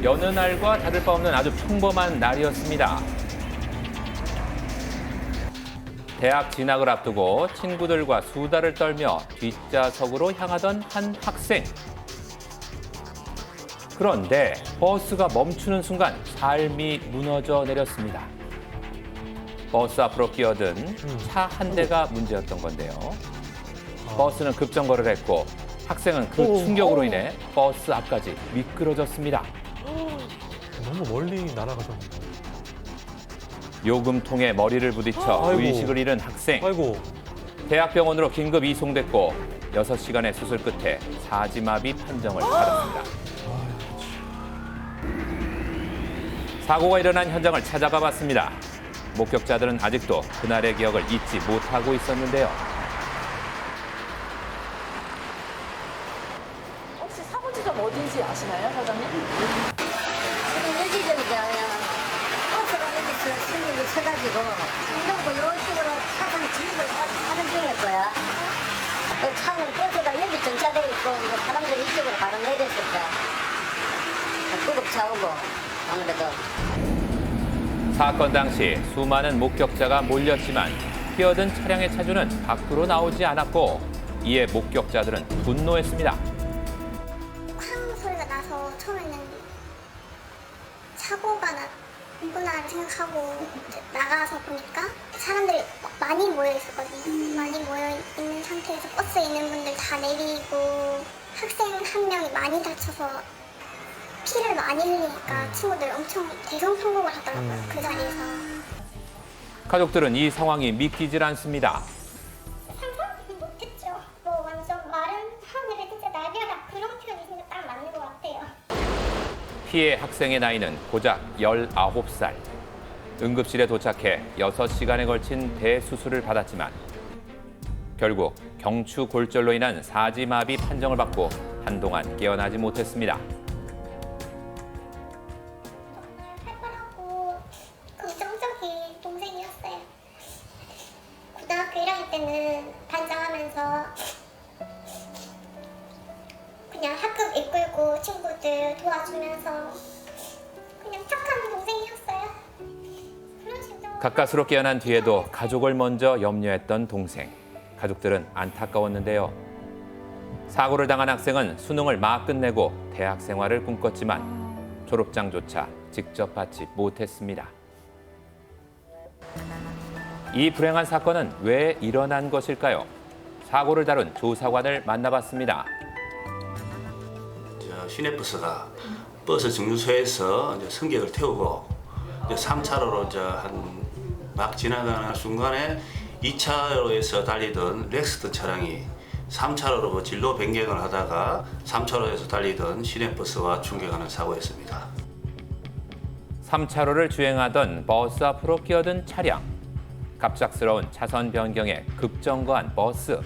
여느 날과 다를 바 없는 아주 평범한 날이었습니다. 대학 진학을 앞두고 친구들과 수다를 떨며 뒷좌석으로 향하던 한 학생. 그런데 버스가 멈추는 순간 삶이 무너져 내렸습니다. 버스 앞으로 끼어든 차 한 대가 문제였던 건데요. 버스는 급정거를 했고 학생은 그 충격으로 인해 버스 앞까지 미끄러졌습니다. 너무 멀리 날아가셨는데. 요금통에 머리를 부딪혀 아이고. 의식을 잃은 학생. 아이고. 대학병원으로 긴급 이송됐고 6시간의 수술 끝에 사지마비 판정을 받았습니다. 사고가 일어난 현장을 찾아가 봤습니다. 목격자들은 아직도 그날의 기억을 잊지 못하고 있었는데요. 혹시 사고 지점 어딘지 아시나요, 사장님? 지금 여기 저기가 그냥 버스가 여기서 승객이 쳐가지고 이러고 이런 식으로 차선 진입을 하는 중일 거야. 그 차는 버스가 여기 정차되어 있고 이제 사람들이 이쪽으로 바로 내렸을 거야. 구급차 오고 아무래도. 사건 당시 수많은 목격자가 몰렸지만 끼어든 차량의 차주는 밖으로 나오지 않았고 이에 목격자들은 분노했습니다. 쾅 소리가 나서 처음에는 사고가 났구나 생각하고 나가서 보니까 사람들이 많이 모여 있었거든요. 많이 모여 있는 상태에서 버스에 있는 분들 다 내리고 학생 한 명이 많이 다쳐서 피를 많이 흘리니까 친구들 엄청 대성통곡을 하더라고요. 그 자리에서. 가족들은 이 상황이 믿기질 않습니다. 상상하지 못했죠. 뭐 완전 마른 하늘에 진짜 날벼락 그런 표현이 진짜 딱 맞는 것 같아요. 피해 학생의 나이는 고작 19살. 응급실에 도착해 6시간에 걸친 대수술을 받았지만 결국 경추골절로 인한 사지마비 판정을 받고 한동안 깨어나지 못했습니다. 활발하고 긍정적인 동생이었어요. 고등학교 1학년 때는 반장하면서 그냥 학급 이끌고 친구들 도와주면서 그냥 착한 동생이었어요. 그런 심정. 가까스로 깨어난 뒤에도 가족을 먼저 염려했던 동생. 가족들은 안타까웠는데요. 사고를 당한 학생은 수능을 막 끝내고 대학 생활을 꿈꿨지만 졸업장조차 직접 받지 못했습니다. 이 불행한 사건은 왜 일어난 것일까요? 사고를 다룬 조사관을 만나봤습니다. 시내버스가 버스 정류소에서 이제 승객을 태우고 이제 3차로로 막 지나가는 순간에 2차로에서 달리던 렉스턴 차량이 3차로로 진로 변경을 하다가 3차로에서 달리던 시내버스와 충격하는 사고였습니다. 3차로를 주행하던 버스 앞으로 끼어든 차량. 갑작스러운 차선 변경에 급정거한 버스.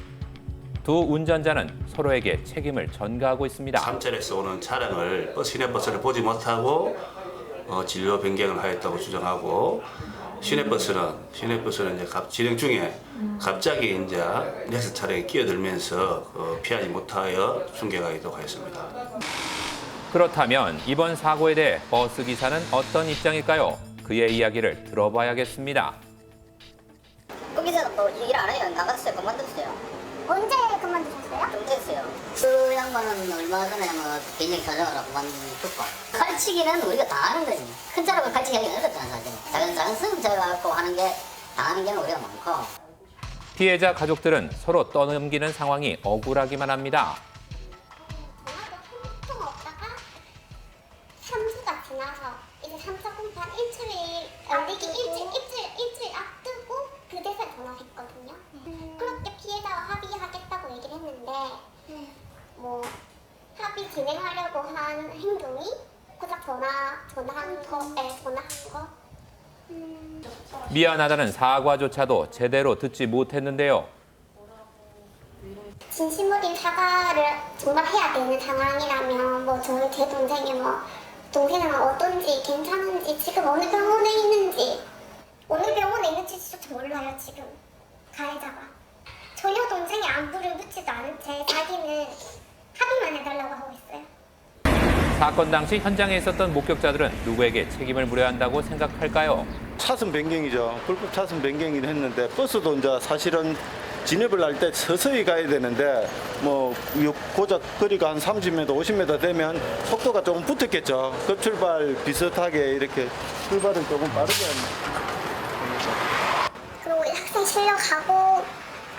두 운전자는 서로에게 책임을 전가하고 있습니다. 3차로에서 오는 차량을 시내버스를 보지 못하고 진로 변경을 하였다고 주장하고 시내버스는 이제 진행 중에 갑자기 이제 렉스 차량에 끼어들면서 피하지 못하여 충격하기도 하였습니다. 그렇다면 이번 사고에 대해 버스 기사는 어떤 입장일까요? 그의 이야기를 들어봐야겠습니다. 거기서 뭐 일 안 해요. 나갔어요. 그만뒀어요. 언제 그만두셨어요? 좀 됐어요. 그 양반은 얼마 전에 뭐 개인적 사정으로 그만뒀고. 칼치기는 우리가 다 하는 거지. 큰 차라고 칼치기 하기 어렵잖아 사실. 작은 승차가 갖고 하는 게 당하는 게는 우리가 많고. 피해자 가족들은 서로 떠넘기는 상황이 억울하기만 합니다. 전화도 통 없다가 3주가 지나서 이제 3차 공판 일주일 열리기 일주일 앞두고 그제서 전화했거든요. 그렇게 피해자와 합의하겠다고 얘기를 했는데 뭐 합의 진행하려고 한 행동이 고작 전화한 거. 미안하다는 사과조차도 제대로 듣지 못했는데요. 진심 어린 사과를 정말 해야 되는 상황이라면 뭐 제 동생이 뭐 동생은 어떤지 괜찮은지 지금 어느 병원에 있는지 진짜 몰라요 지금 가해자가. 전혀 동생이 안부를 묻지도 않은 채 자기는 합의만 해달라고 하고 있어요. 사건 당시 현장에 있었던 목격자들은 누구에게 책임을 물어야 한다고 생각할까요? 차선 변경이죠. 불법 차선 변경이긴 했는데 버스도 이제 사실은 진입을 할 때 서서히 가야 되는데 뭐 고작 거리가 한 30m, 50m 되면 속도가 조금 붙었겠죠. 급출발 비슷하게 이렇게 출발은 조금 빠르게 그리고 학생 실려가고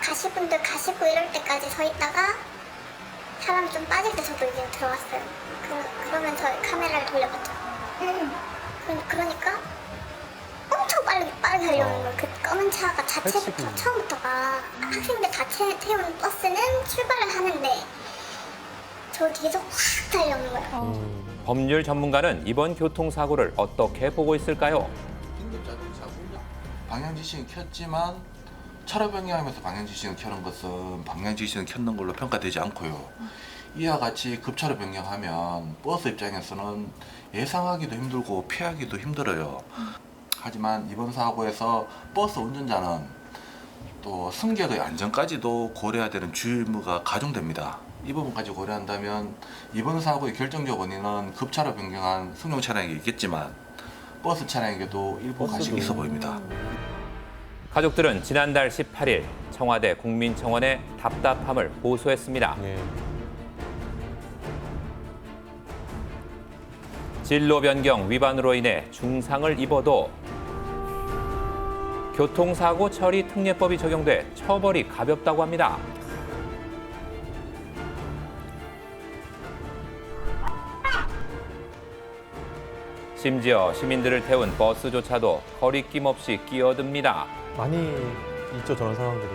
가실 분들 가시고 이럴 때까지 서 있다가 사람 좀 빠질 때 저도 이제 들어왔어요. 그러면 저희 카메라를 돌려봤죠. 그러니까 엄청 빠르게 달려오는 거예요. 그 검은 차가 자체부터 처음부터가 학생들 다 태운 버스는 출발을 하는데 저 뒤에서 확 달려오는 거예요. 법률 전문가는 이번 교통사고를 어떻게 보고 있을까요? 방향지시는 켰지만 차로 변경하면서 방향지시는 켜는 것은 방향지시는 켰는 걸로 평가되지 않고요. 이와 같이 급차로 변경하면 버스 입장에서는 예상하기도 힘들고 피하기도 힘들어요. 하지만 이번 사고에서 버스 운전자는 또 승객의 안전까지도 고려해야 되는 주의 의무가 가중됩니다. 이 부분까지 고려한다면 이번 사고의 결정적 원인은 급차로 변경한 승용 차량이 있겠지만 버스 차량에게도 일부 관심이 있어 보입니다. 가족들은 지난달 18일 청와대 국민청원에 답답함을 호소했습니다. 예. 진로 변경 위반으로 인해 중상을 입어도 교통사고 처리 특례법이 적용돼 처벌이 가볍다고 합니다. 심지어 시민들을 태운 버스조차도 거리낌 없이 끼어듭니다. 많이 있죠, 저런 상황들이.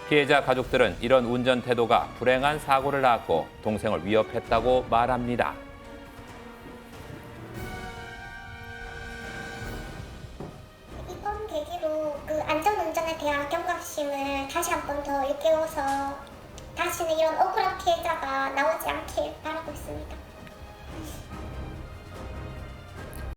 피해자 가족들은 이런 운전 태도가 불행한 사고를 낳았고 동생을 위협했다고 말합니다. 이번 계기로 그 안전운전에 대한 경각심을 다시 한 번 더 일깨워서 다시는 이런 억울한 피해자가 나오지 않길 바랍니다.